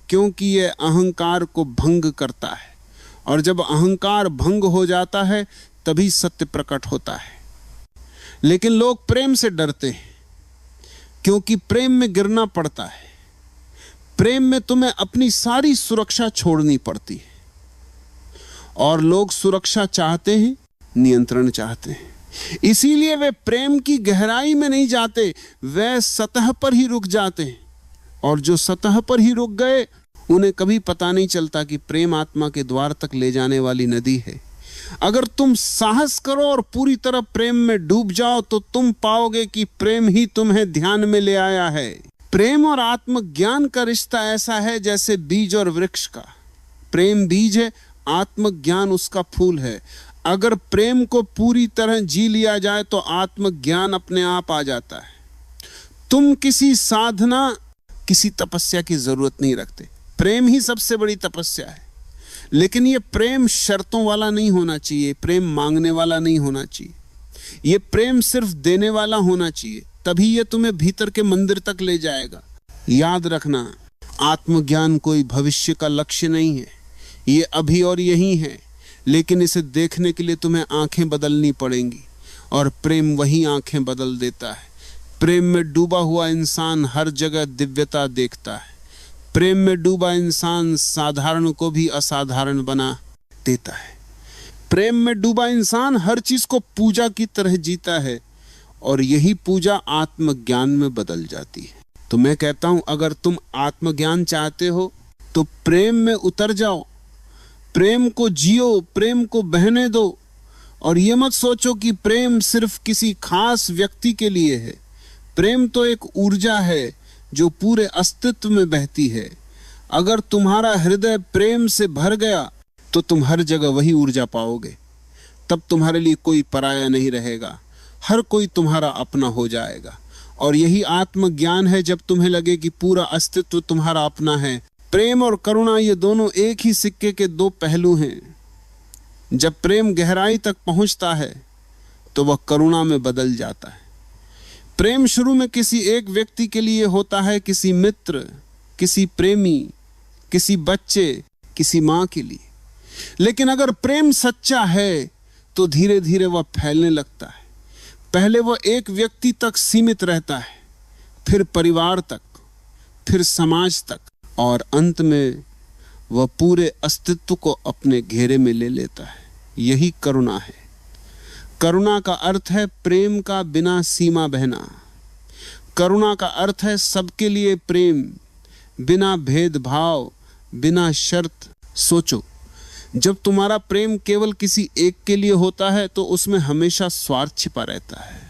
क्योंकि यह अहंकार को भंग करता है, और जब अहंकार भंग हो जाता है तभी सत्य प्रकट होता है। लेकिन लोग प्रेम से डरते हैं क्योंकि प्रेम में गिरना पड़ता है। प्रेम में तुम्हें अपनी सारी सुरक्षा छोड़नी पड़ती है, और लोग सुरक्षा चाहते हैं, नियंत्रण चाहते हैं। इसीलिए वे प्रेम की गहराई में नहीं जाते, वे सतह पर ही रुक जाते हैं, और जो सतह पर ही रुक गए उन्हें कभी पता नहीं चलता कि प्रेम आत्मा के द्वार तक ले जाने वाली नदी है। अगर तुम साहस करो और पूरी तरह प्रेम में डूब जाओ तो तुम पाओगे कि प्रेम ही तुम्हें ध्यान में ले आया है। प्रेम और आत्मज्ञान का रिश्ता ऐसा है जैसे बीज और वृक्ष का। प्रेम बीज है, आत्मज्ञान उसका फूल है। अगर प्रेम को पूरी तरह जी लिया जाए तो आत्मज्ञान अपने आप आ जाता है। तुम किसी साधना, किसी तपस्या की जरूरत नहीं रखते। प्रेम ही सबसे बड़ी तपस्या है। लेकिन यह प्रेम शर्तों वाला नहीं होना चाहिए, प्रेम मांगने वाला नहीं होना चाहिए। यह प्रेम सिर्फ देने वाला होना चाहिए, तभी यह तुम्हें भीतर के मंदिर तक ले जाएगा। याद रखना, आत्मज्ञान कोई भविष्य का लक्ष्य नहीं है, ये अभी और यही है। लेकिन इसे देखने के लिए तुम्हें आंखें बदलनी पड़ेंगी, और प्रेम वही आंखें बदल देता है। प्रेम में डूबा हुआ इंसान हर जगह दिव्यता देखता है। प्रेम में डूबा इंसान साधारण को भी असाधारण बना देता है। प्रेम में डूबा इंसान हर चीज को पूजा की तरह जीता है और यही पूजा आत्मज्ञान में बदल जाती है। तो मैं कहता हूं, अगर तुम आत्मज्ञान चाहते हो तो प्रेम में उतर जाओ, प्रेम को जियो, प्रेम को बहने दो। और ये मत सोचो कि प्रेम सिर्फ किसी खास व्यक्ति के लिए है। प्रेम तो एक ऊर्जा है जो पूरे अस्तित्व में बहती है। अगर तुम्हारा हृदय प्रेम से भर गया तो तुम हर जगह वही ऊर्जा पाओगे। तब तुम्हारे लिए कोई पराया नहीं रहेगा, हर कोई तुम्हारा अपना हो जाएगा। और यही आत्मज्ञान है, जब तुम्हें लगे कि पूरा अस्तित्व तुम्हारा अपना है। प्रेम और करुणा ये दोनों एक ही सिक्के के दो पहलू हैं। जब प्रेम गहराई तक पहुंचता है तो वह करुणा में बदल जाता है। प्रेम शुरू में किसी एक व्यक्ति के लिए होता है, किसी मित्र, किसी प्रेमी, किसी बच्चे, किसी मां के लिए। लेकिन अगर प्रेम सच्चा है तो धीरे धीरे वह फैलने लगता है। पहले वह एक व्यक्ति तक सीमित रहता है, फिर परिवार तक, फिर समाज तक, और अंत में वह पूरे अस्तित्व को अपने घेरे में ले लेता है। यही करुणा है। करुणा का अर्थ है प्रेम का बिना सीमा बहना। करुणा का अर्थ है सबके लिए प्रेम, बिना भेदभाव, बिना शर्त। सोचो, जब तुम्हारा प्रेम केवल किसी एक के लिए होता है तो उसमें हमेशा स्वार्थ छिपा रहता है।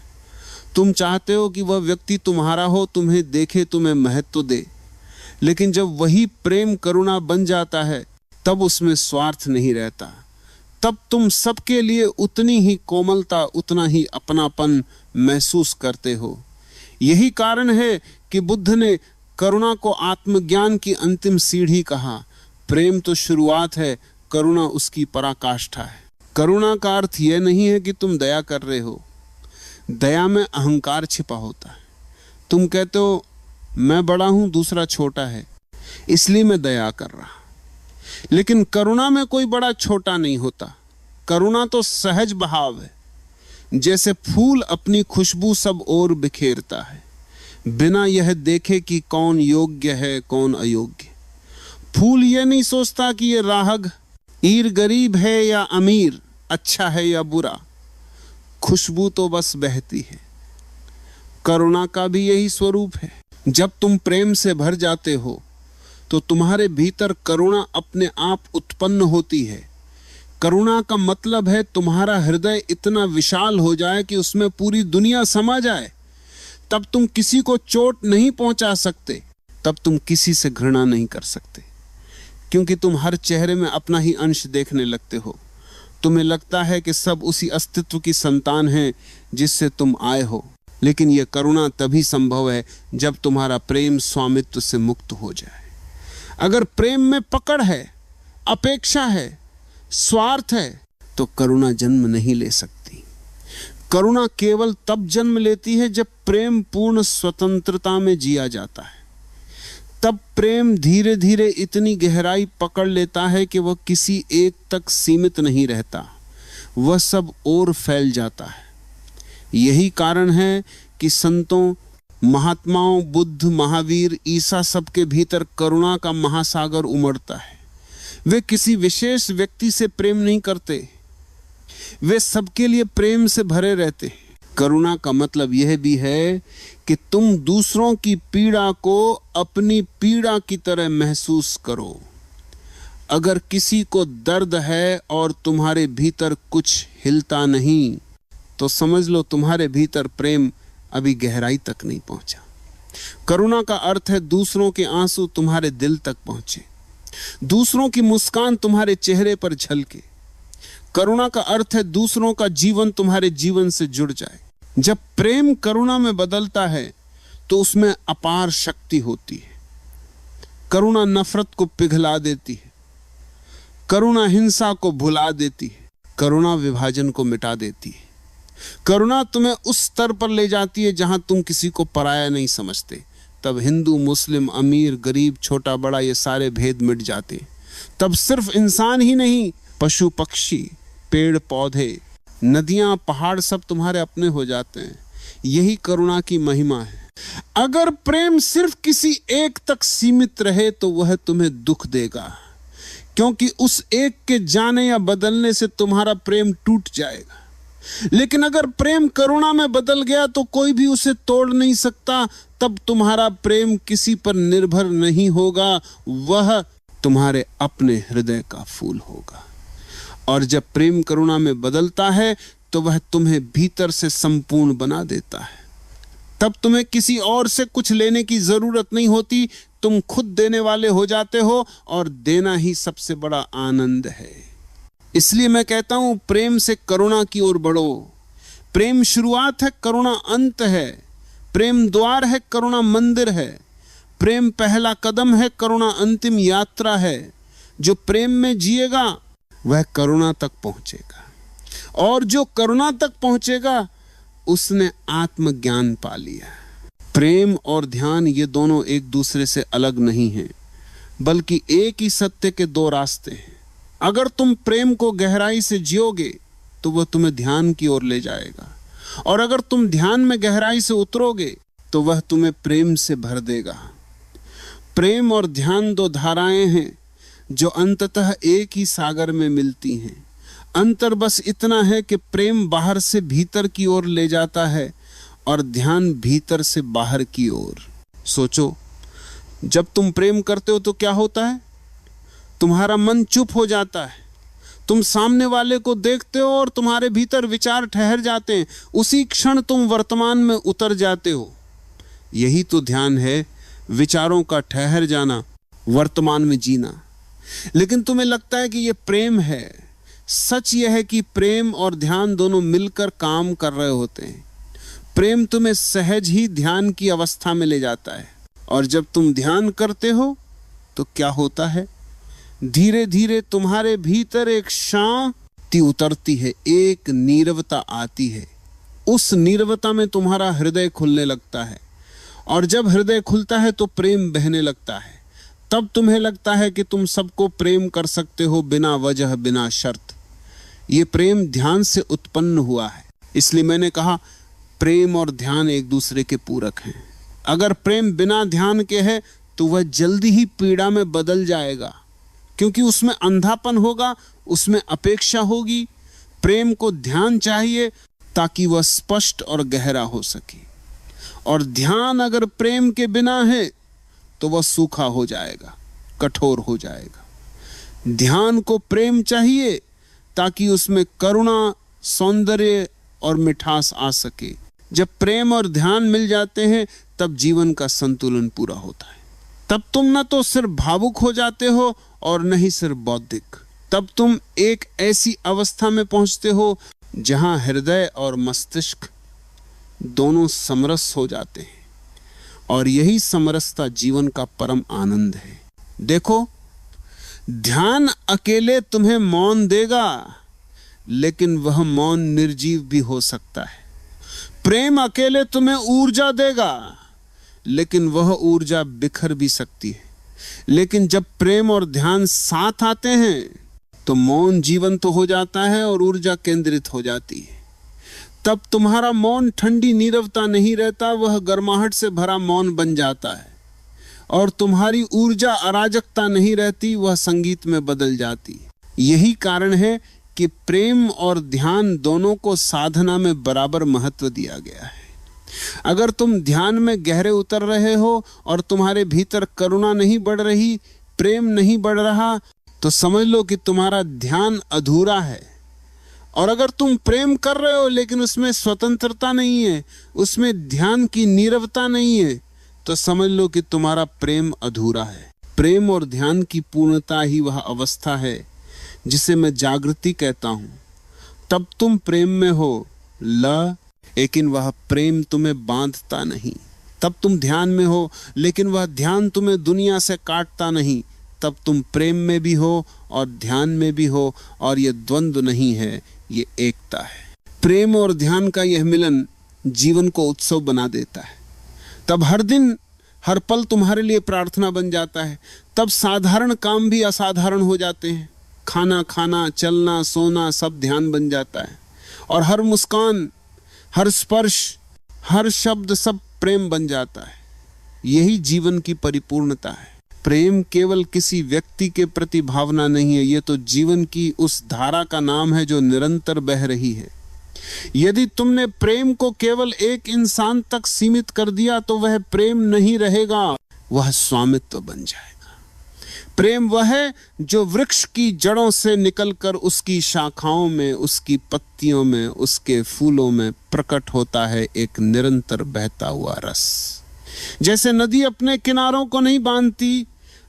तुम चाहते हो कि वह व्यक्ति तुम्हारा हो, तुम्हें देखे, तुम्हें महत्व दे। लेकिन जब वही प्रेम करुणा बन जाता है तब उसमें स्वार्थ नहीं रहता। तब तुम सबके लिए उतनी ही कोमलता, उतना ही अपनापन महसूस करते हो। यही कारण है कि बुद्ध ने करुणा को आत्मज्ञान की अंतिम सीढ़ी कहा। प्रेम तो शुरुआत है, करुणा उसकी पराकाष्ठा है। करुणा का अर्थ यह नहीं है कि तुम दया कर रहे हो। दया में अहंकार छिपा होता है। तुम कहते हो मैं बड़ा हूं, दूसरा छोटा है, इसलिए मैं दया कर रहा। लेकिन करुणा में कोई बड़ा छोटा नहीं होता। करुणा तो सहज भाव है। जैसे फूल अपनी खुशबू सब ओर बिखेरता है, बिना यह देखे कि कौन योग्य है कौन अयोग्य। फूल यह नहीं सोचता कि यह राहग ईर गरीब है या अमीर, अच्छा है या बुरा। खुशबू तो बस बहती है। करुणा का भी यही स्वरूप है। जब तुम प्रेम से भर जाते हो तो तुम्हारे भीतर करुणा अपने आप उत्पन्न होती है। करुणा का मतलब है तुम्हारा हृदय इतना विशाल हो जाए कि उसमें पूरी दुनिया समा जाए। तब तुम किसी को चोट नहीं पहुंचा सकते, तब तुम किसी से घृणा नहीं कर सकते, क्योंकि तुम हर चेहरे में अपना ही अंश देखने लगते हो। तुम्हें लगता है कि सब उसी अस्तित्व की संतान हैं जिससे तुम आए हो। लेकिन यह करुणा तभी संभव है जब तुम्हारा प्रेम स्वामित्व से मुक्त हो जाए। अगर प्रेम में पकड़ है, अपेक्षा है, स्वार्थ है, तो करुणा जन्म नहीं ले सकती। करुणा केवल तब जन्म लेती है जब प्रेम पूर्ण स्वतंत्रता में जिया जाता है। तब प्रेम धीरे धीरे इतनी गहराई पकड़ लेता है कि वह किसी एक तक सीमित नहीं रहता, वह सब ओर फैल जाता है। यही कारण है कि संतों, महात्माओं, बुद्ध, महावीर, ईसा, सबके भीतर करुणा का महासागर उमड़ता है। वे किसी विशेष व्यक्ति से प्रेम नहीं करते, वे सबके लिए प्रेम से भरे रहते। करुणा का मतलब यह भी है कि तुम दूसरों की पीड़ा को अपनी पीड़ा की तरह महसूस करो। अगर किसी को दर्द है और तुम्हारे भीतर कुछ हिलता नहीं, तो समझ लो तुम्हारे भीतर प्रेम अभी गहराई तक नहीं पहुंचा। करुणा का अर्थ है दूसरों के आंसू तुम्हारे दिल तक पहुंचे, दूसरों की मुस्कान तुम्हारे चेहरे पर झलके। करुणा का अर्थ है दूसरों का जीवन तुम्हारे जीवन से जुड़ जाए। जब प्रेम करुणा में बदलता है तो उसमें अपार शक्ति होती है। करुणा नफरत को पिघला देती है, करुणा हिंसा को भुला देती है, करुणा विभाजन को मिटा देती है। करुणा तुम्हें उस स्तर पर ले जाती है जहां तुम किसी को पराया नहीं समझते। तब हिंदू, मुस्लिम, अमीर, गरीब, छोटा बड़ा, ये सारे भेद मिट जाते। तब सिर्फ इंसान ही नहीं, पशु पक्षी, पेड़ पौधे, नदियां पहाड़ सब तुम्हारे अपने हो जाते हैं। यही करुणा की महिमा है। अगर प्रेम सिर्फ किसी एक तक सीमित रहे तो वह तुम्हें दुख देगा, क्योंकि उस एक के जाने या बदलने से तुम्हारा प्रेम टूट जाएगा। लेकिन अगर प्रेम करुणा में बदल गया तो कोई भी उसे तोड़ नहीं सकता। तब तुम्हारा प्रेम किसी पर निर्भर नहीं होगा, वह तुम्हारे अपने हृदय का फूल होगा। और जब प्रेम करुणा में बदलता है तो वह तुम्हें भीतर से संपूर्ण बना देता है। तब तुम्हें किसी और से कुछ लेने की जरूरत नहीं होती, तुम खुद देने वाले हो जाते हो, और देना ही सबसे बड़ा आनंद है। इसलिए मैं कहता हूं, प्रेम से करुणा की ओर बढ़ो। प्रेम शुरुआत है, करुणा अंत है। प्रेम द्वार है, करुणा मंदिर है। प्रेम पहला कदम है, करुणा अंतिम यात्रा है। जो प्रेम में जिएगा वह करुणा तक पहुंचेगा, और जो करुणा तक पहुंचेगा उसने आत्मज्ञान पा लिया। प्रेम और ध्यान ये दोनों एक दूसरे से अलग नहीं हैं, बल्कि एक ही सत्य के दो रास्ते हैं। अगर तुम प्रेम को गहराई से जियोगे तो वह तुम्हें ध्यान की ओर ले जाएगा, और अगर तुम ध्यान में गहराई से उतरोगे तो वह तुम्हें प्रेम से भर देगा। प्रेम और ध्यान दो धाराएं हैं जो अंततः एक ही सागर में मिलती हैं। अंतर बस इतना है कि प्रेम बाहर से भीतर की ओर ले जाता है और ध्यान भीतर से बाहर की ओर। सोचो, जब तुम प्रेम करते हो तो क्या होता है? तुम्हारा मन चुप हो जाता है। तुम सामने वाले को देखते हो और तुम्हारे भीतर विचार ठहर जाते हैं। उसी क्षण तुम वर्तमान में उतर जाते हो। यही तो ध्यान है, विचारों का ठहर जाना, वर्तमान में जीना। लेकिन तुम्हें लगता है कि यह प्रेम है। सच यह है कि प्रेम और ध्यान दोनों मिलकर काम कर रहे होते हैं। प्रेम तुम्हें सहज ही ध्यान की अवस्था में ले जाता है, और जब तुम ध्यान करते हो तो क्या होता है? धीरे धीरे तुम्हारे भीतर एक शांति उतरती है, एक नीरवता आती है। उस नीरवता में तुम्हारा हृदय खुलने लगता है, और जब हृदय खुलता है तो प्रेम बहने लगता है। तब तुम्हें लगता है कि तुम सबको प्रेम कर सकते हो, बिना वजह, बिना शर्त। ये प्रेम ध्यान से उत्पन्न हुआ है। इसलिए मैंने कहा, प्रेम और ध्यान एक दूसरे के पूरक हैं। अगर प्रेम बिना ध्यान के है तो वह जल्दी ही पीड़ा में बदल जाएगा, क्योंकि उसमें अंधापन होगा, उसमें अपेक्षा होगी। प्रेम को ध्यान चाहिए ताकि वह स्पष्ट और गहरा हो सके, और ध्यान अगर प्रेम के बिना है तो वह सूखा हो जाएगा, कठोर हो जाएगा। ध्यान को प्रेम चाहिए ताकि उसमें करुणा, सौंदर्य और मिठास आ सके। जब प्रेम और ध्यान मिल जाते हैं तब जीवन का संतुलन पूरा होता है। तब तुम न तो सिर्फ भावुक हो जाते हो और न ही सिर्फ बौद्धिक। तब तुम एक ऐसी अवस्था में पहुंचते हो जहां हृदय और मस्तिष्क दोनों समरस हो जाते हैं, और यही समरसता जीवन का परम आनंद है। देखो, ध्यान अकेले तुम्हें मौन देगा, लेकिन वह मौन निर्जीव भी हो सकता है। प्रेम अकेले तुम्हें ऊर्जा देगा, लेकिन वह ऊर्जा बिखर भी सकती है। लेकिन जब प्रेम और ध्यान साथ आते हैं तो मौन जीवंत हो जाता है और ऊर्जा केंद्रित हो जाती है। तब तुम्हारा मौन ठंडी नीरवता नहीं रहता, वह गर्माहट से भरा मौन बन जाता है, और तुम्हारी ऊर्जा अराजकता नहीं रहती, वह संगीत में बदल जाती है। यही कारण है कि प्रेम और ध्यान दोनों को साधना में बराबर महत्व दिया गया है। अगर तुम ध्यान में गहरे उतर रहे हो और तुम्हारे भीतर करुणा नहीं बढ़ रही, प्रेम नहीं बढ़ रहा, तो समझ लो कि तुम्हारा ध्यान अधूरा है। और अगर तुम प्रेम कर रहे हो लेकिन उसमें स्वतंत्रता नहीं है, उसमें ध्यान की नीरवता नहीं है, तो समझ लो कि तुम्हारा प्रेम अधूरा है। प्रेम और ध्यान की पूर्णता ही वह अवस्था है जिसे मैं जागृति कहता हूं। तब तुम प्रेम में हो, लेकिन वह प्रेम तुम्हें बांधता नहीं। तब तुम ध्यान में हो, लेकिन वह ध्यान तुम्हें दुनिया से काटता नहीं। तब तुम प्रेम में भी हो और ध्यान में भी हो, और यह द्वंद्व नहीं है, ये एकता है। प्रेम और ध्यान का यह मिलन जीवन को उत्सव बना देता है। तब हर दिन, हर पल तुम्हारे लिए प्रार्थना बन जाता है। तब साधारण काम भी असाधारण हो जाते हैं। खाना खाना, चलना, सोना सब ध्यान बन जाता है। और हर मुस्कान, हर स्पर्श, हर शब्द सब प्रेम बन जाता है। यही जीवन की परिपूर्णता है। प्रेम केवल किसी व्यक्ति के प्रति भावना नहीं है, यह तो जीवन की उस धारा का नाम है जो निरंतर बह रही है। यदि तुमने प्रेम को केवल एक इंसान तक सीमित कर दिया तो वह प्रेम नहीं रहेगा, वह स्वामित्व बन जाएगा। प्रेम वह है जो वृक्ष की जड़ों से निकलकर उसकी शाखाओं में, उसकी पत्तियों में, उसके फूलों में प्रकट होता है, एक निरंतर बहता हुआ रस। जैसे नदी अपने किनारों को नहीं बांधती,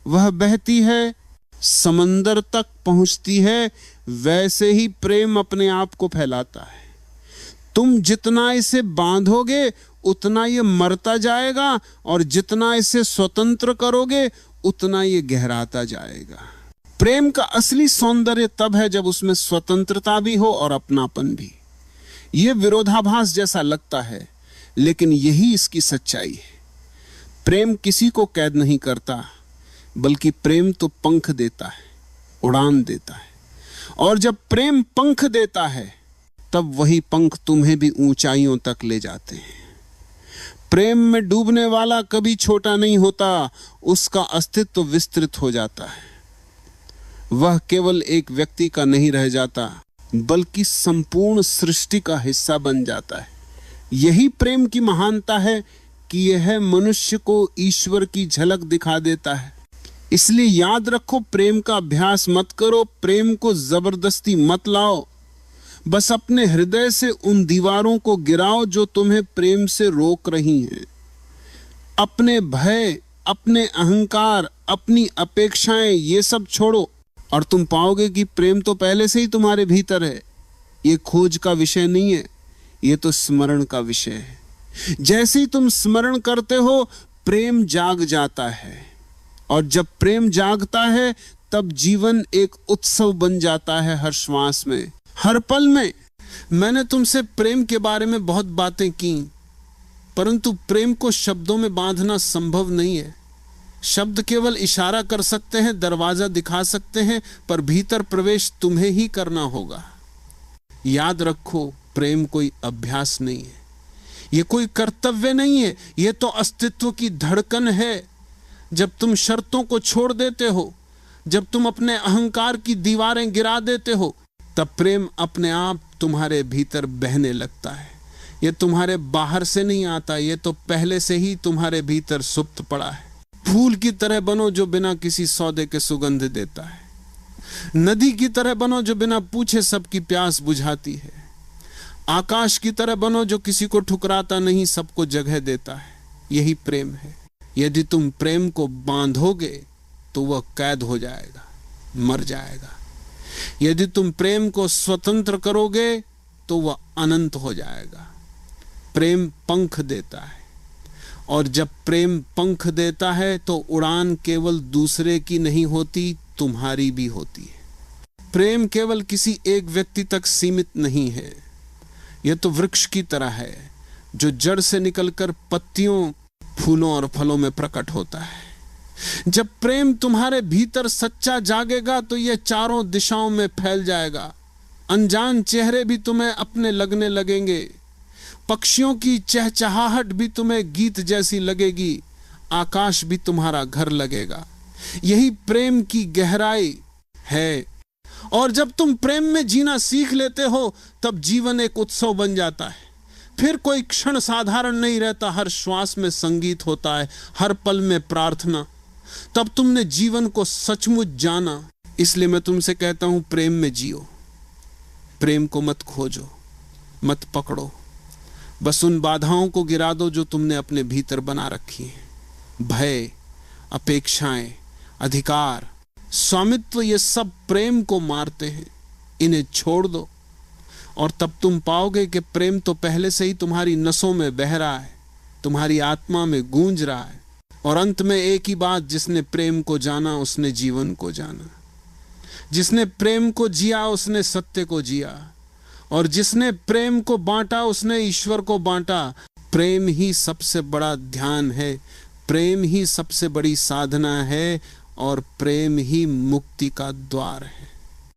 वह बहती है, समंदर तक पहुंचती है, वैसे ही प्रेम अपने आप को फैलाता है। तुम जितना इसे बांधोगे उतना ये मरता जाएगा, और जितना इसे स्वतंत्र करोगे उतना ये गहराता जाएगा। प्रेम का असली सौंदर्य तब है जब उसमें स्वतंत्रता भी हो और अपनापन भी। यह विरोधाभास जैसा लगता है, लेकिन यही इसकी सच्चाई है। प्रेम किसी को कैद नहीं करता, बल्कि प्रेम तो पंख देता है, उड़ान देता है। और जब प्रेम पंख देता है तब वही पंख तुम्हें भी ऊंचाइयों तक ले जाते हैं। प्रेम में डूबने वाला कभी छोटा नहीं होता, उसका अस्तित्व विस्तृत हो जाता है। वह केवल एक व्यक्ति का नहीं रह जाता, बल्कि संपूर्ण सृष्टि का हिस्सा बन जाता है। यही प्रेम की महानता है कि यह मनुष्य को ईश्वर की झलक दिखा देता है। इसलिए याद रखो, प्रेम का अभ्यास मत करो, प्रेम को जबरदस्ती मत लाओ। बस अपने हृदय से उन दीवारों को गिराओ जो तुम्हें प्रेम से रोक रही हैं। अपने भय, अपने अहंकार, अपनी अपेक्षाएं, ये सब छोड़ो और तुम पाओगे कि प्रेम तो पहले से ही तुम्हारे भीतर है। ये खोज का विषय नहीं है, ये तो स्मरण का विषय है। जैसे ही तुम स्मरण करते हो, प्रेम जाग जाता है, और जब प्रेम जागता है तब जीवन एक उत्सव बन जाता है। हर श्वास में, हर पल में। मैंने तुमसे प्रेम के बारे में बहुत बातें की, परंतु प्रेम को शब्दों में बांधना संभव नहीं है। शब्द केवल इशारा कर सकते हैं, दरवाजा दिखा सकते हैं, पर भीतर प्रवेश तुम्हें ही करना होगा। याद रखो, प्रेम कोई अभ्यास नहीं है, यह कोई कर्तव्य नहीं है, यह तो अस्तित्व की धड़कन है। जब तुम शर्तों को छोड़ देते हो, जब तुम अपने अहंकार की दीवारें गिरा देते हो, तब प्रेम अपने आप तुम्हारे भीतर बहने लगता है। यह तुम्हारे बाहर से नहीं आता, यह तो पहले से ही तुम्हारे भीतर सुप्त पड़ा है। फूल की तरह बनो जो बिना किसी सौदे के सुगंध देता है। नदी की तरह बनो जो बिना पूछे सबकी प्यास बुझाती है। आकाश की तरह बनो जो किसी को ठुकराता नहीं, सबको जगह देता है। यही प्रेम है। यदि तुम प्रेम को बांधोगे तो वह कैद हो जाएगा, मर जाएगा। यदि तुम प्रेम को स्वतंत्र करोगे तो वह अनंत हो जाएगा। प्रेम पंख देता है, और जब प्रेम पंख देता है तो उड़ान केवल दूसरे की नहीं होती, तुम्हारी भी होती है। प्रेम केवल किसी एक व्यक्ति तक सीमित नहीं है। यह तो वृक्ष की तरह है जो जड़ से निकलकर पत्तियों, फूलों और फलों में प्रकट होता है। जब प्रेम तुम्हारे भीतर सच्चा जागेगा तो यह चारों दिशाओं में फैल जाएगा। अनजान चेहरे भी तुम्हें अपने लगने लगेंगे, पक्षियों की चहचहाहट भी तुम्हें गीत जैसी लगेगी, आकाश भी तुम्हारा घर लगेगा। यही प्रेम की गहराई है। और जब तुम प्रेम में जीना सीख लेते हो तब जीवन एक उत्सव बन जाता है। फिर कोई क्षण साधारण नहीं रहता, हर श्वास में संगीत होता है, हर पल में प्रार्थना। तब तुमने जीवन को सचमुच जाना। इसलिए मैं तुमसे कहता हूं, प्रेम में जियो। प्रेम को मत खोजो, मत पकड़ो, बस उन बाधाओं को गिरा दो जो तुमने अपने भीतर बना रखी हैं। भय, अपेक्षाएं, अधिकार, स्वामित्व, ये सब प्रेम को मारते हैं। इन्हें छोड़ दो और तब तुम पाओगे कि प्रेम तो पहले से ही तुम्हारी नसों में बह रहा है, तुम्हारी आत्मा में गूंज रहा है। और अंत में एक ही बात, जिसने प्रेम को जाना उसने जीवन को जाना। जिसने प्रेम को जिया उसने सत्य को जिया, और जिसने प्रेम को बांटा उसने ईश्वर को बांटा। प्रेम ही सबसे बड़ा ध्यान है, प्रेम ही सबसे बड़ी साधना है, और प्रेम ही मुक्ति का द्वार है।